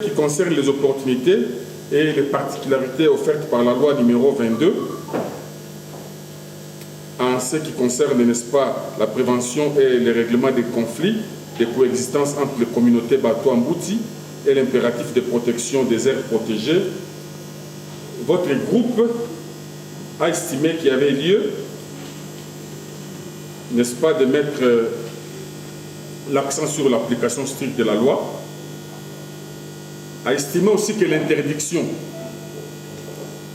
Qui concerne les opportunités et les particularités offertes par la loi numéro 22 en ce qui concerne, n'est-ce pas, la prévention et le règlement des conflits de coexistence entre les communautés Bato-Ambouti et l'impératif de protection des aires protégées, votre groupe a estimé qu'il y avait lieu, n'est-ce pas, de mettre l'accent sur l'application stricte de la loi, a estimé aussi que l'interdiction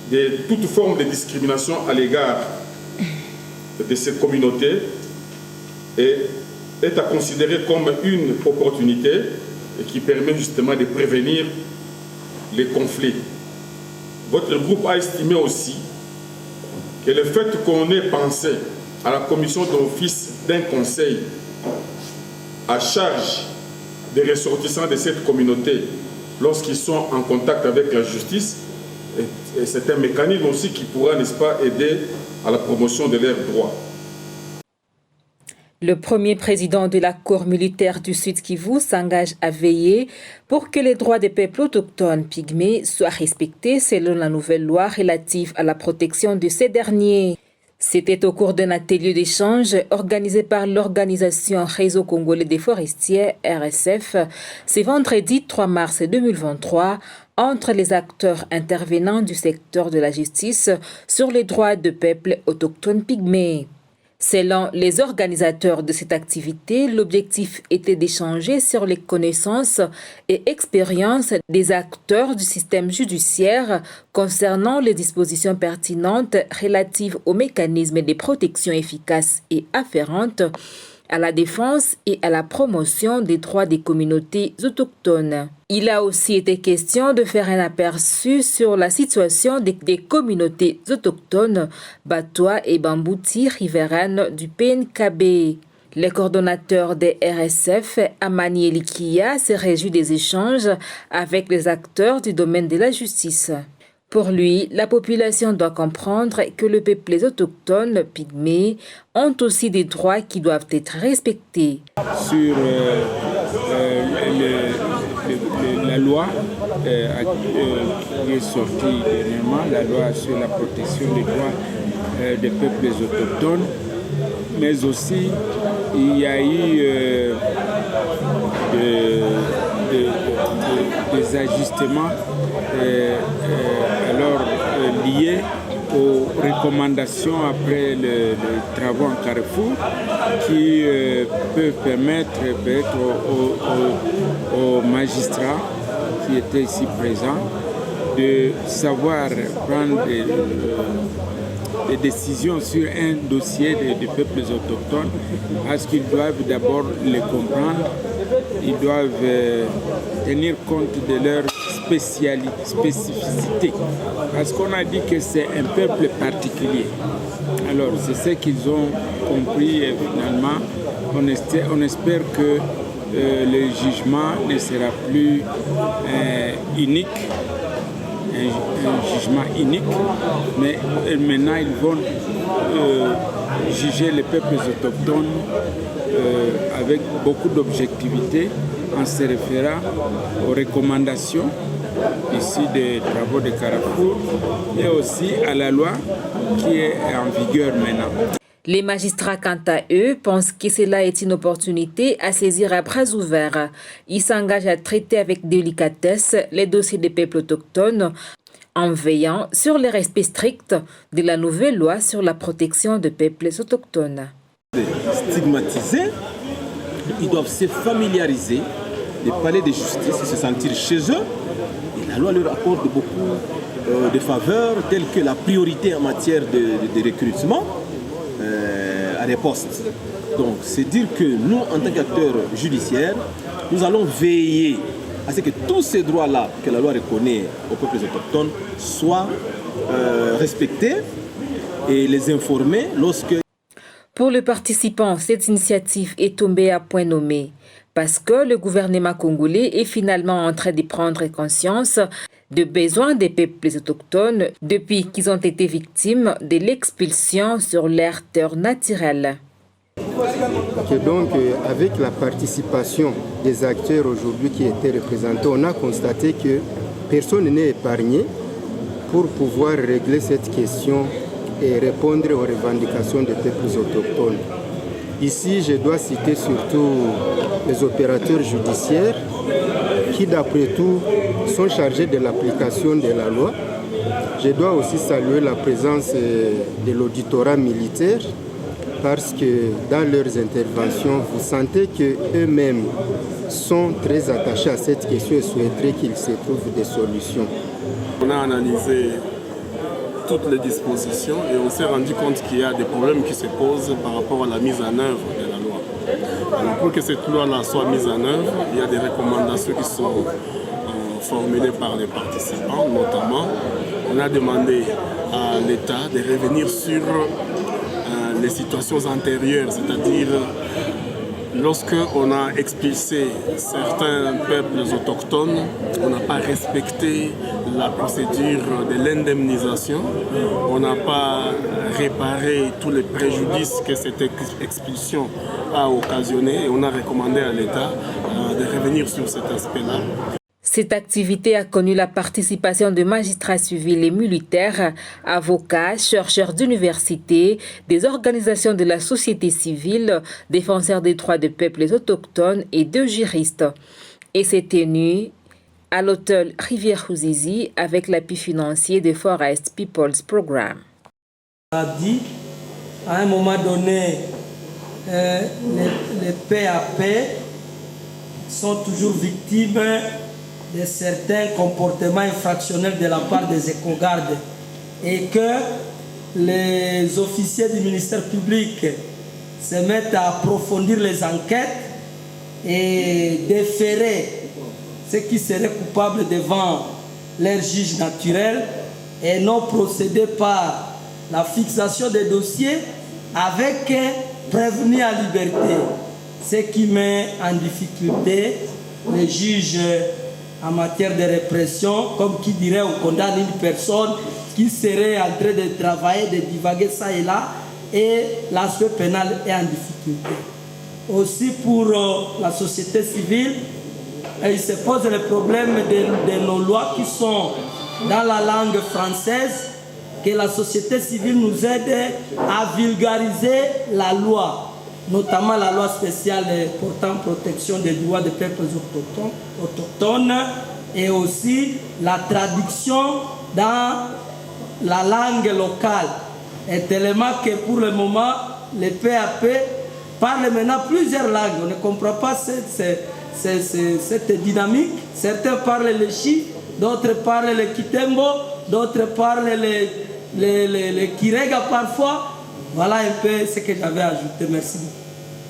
de toute forme de discrimination à l'égard de cette communauté est à considérer comme une opportunité et qui permet justement de prévenir les conflits. Votre groupe a estimé aussi que le fait qu'on ait pensé à la commission d'office d'un conseil à charge des ressortissants de cette communauté lorsqu'ils sont en contact avec la justice, et c'est un mécanisme aussi qui pourra, n'est-ce pas, aider à la promotion de leurs droits. Le premier président de la Cour militaire du Sud Kivu s'engage à veiller pour que les droits des peuples autochtones pygmées soient respectés selon la nouvelle loi relative à la protection de ces derniers. C'était au cours d'un atelier d'échange organisé par l'organisation Réseau Congolais des Forestiers, RSF, ce vendredi 3 mars 2023, entre les acteurs intervenants du secteur de la justice sur les droits de peuples autochtones pygmées. Selon les organisateurs de cette activité, l'objectif était d'échanger sur les connaissances et expériences des acteurs du système judiciaire concernant les dispositions pertinentes relatives aux mécanismes de protection efficaces et afférentes à la défense et à la promotion des droits des communautés autochtones. Il a aussi été question de faire un aperçu sur la situation des communautés autochtones Batois et Bambouti riveraines du PNKB. Le coordonnateur des RSF, Amani Elikia, se réjouit des échanges avec les acteurs du domaine de la justice. Pour lui, la population doit comprendre que les peuples autochtones pygmées ont aussi des droits qui doivent être respectés. Sur la loi qui est sortie dernièrement, la loi sur la protection des droits des peuples autochtones, mais aussi il y a eu des ajustements liés aux recommandations après les travaux en Carrefour qui peuvent permettre aux magistrats qui étaient ici présents de savoir prendre des décisions sur un dossier des peuples autochtones, parce qu'ils doivent d'abord les comprendre, ils doivent tenir compte de leur spécificité, parce qu'on a dit que c'est un peuple particulier. Alors c'est ce qu'ils ont compris et finalement on espère que le jugement ne sera plus unique, un jugement unique, mais maintenant ils vont juger les peuples autochtones avec beaucoup d'objectivité en se référant aux recommandations ici des travaux de Carrefour et aussi à la loi qui est en vigueur maintenant. Les magistrats, quant à eux, pensent que cela est une opportunité à saisir à bras ouverts. Ils s'engagent à traiter avec délicatesse les dossiers des peuples autochtones en veillant sur le respect strict de la nouvelle loi sur la protection des peuples autochtones. Stigmatisés, ils doivent se familiariser des palais de justice et se sentir chez eux. Et la loi leur accorde beaucoup de faveurs, telles que la priorité en matière de recrutement à des postes. Donc, c'est dire que nous, en tant qu'acteurs judiciaires, nous allons veiller à ce que tous ces droits-là que la loi reconnaît aux peuples autochtones soient respectés et les informer lorsque... Pour le participant, cette initiative est tombée à point nommé parce que le gouvernement congolais est finalement en train de prendre conscience des besoins des peuples autochtones depuis qu'ils ont été victimes de l'expulsion sur leur terre naturelle. Que donc, avec la participation des acteurs aujourd'hui qui étaient représentés, on a constaté que personne n'est épargné pour pouvoir régler cette question et répondre aux revendications des peuples autochtones. Ici, je dois citer surtout les opérateurs judiciaires qui, d'après tout, sont chargés de l'application de la loi. Je dois aussi saluer la présence de l'auditorat militaire parce que dans leurs interventions, vous sentez qu'eux-mêmes sont très attachés à cette question et souhaiteraient qu'il se trouve des solutions. On a analysé toutes les dispositions et on s'est rendu compte qu'il y a des problèmes qui se posent par rapport à la mise en œuvre de la loi. Alors pour que cette loi-là soit mise en œuvre, il y a des recommandations qui sont formulées par les participants, notamment on a demandé à l'État de revenir sur les situations antérieures, c'est-à-dire lorsque on a expulsé certains peuples autochtones, on n'a pas respecté la procédure de l'indemnisation, on n'a pas réparé tous les préjudices que cette expulsion a occasionné et on a recommandé à l'État de revenir sur cet aspect-là. Cette activité a connu la participation de magistrats civils et militaires, avocats, chercheurs d'université, des organisations de la société civile, défenseurs des droits des peuples autochtones et de juristes. Et s'est tenu à l'hôtel Rivière-Ruzizi avec l'appui financier de Forest People's Programme. On a dit, à un moment donné, les PAP sont toujours victimes de certains comportements infractionnels de la part des éco-gardes et que les officiers du ministère public se mettent à approfondir les enquêtes et déférer ceux qui seraient coupables devant leur juge naturel et non procéder par la fixation des dossiers avec prévenu à liberté, ce qui met en difficulté les juges en matière de répression, comme qui dirait on condamne une personne qui serait en train de travailler, de divaguer ça et là, et l'aspect pénal est en difficulté. Aussi pour la société civile, il se pose le problème de nos lois qui sont dans la langue française, que la société civile nous aide à vulgariser la loi, notamment la loi spéciale portant protection des droits des peuples autochtones et aussi la traduction dans la langue locale. Et tellement que pour le moment, les PAP parlent maintenant plusieurs langues. On ne comprend pas cette dynamique. Certains parlent le chi, d'autres parlent le kitembo, d'autres parlent le kirega parfois. Voilà un peu ce que j'avais ajouté. Merci beaucoup.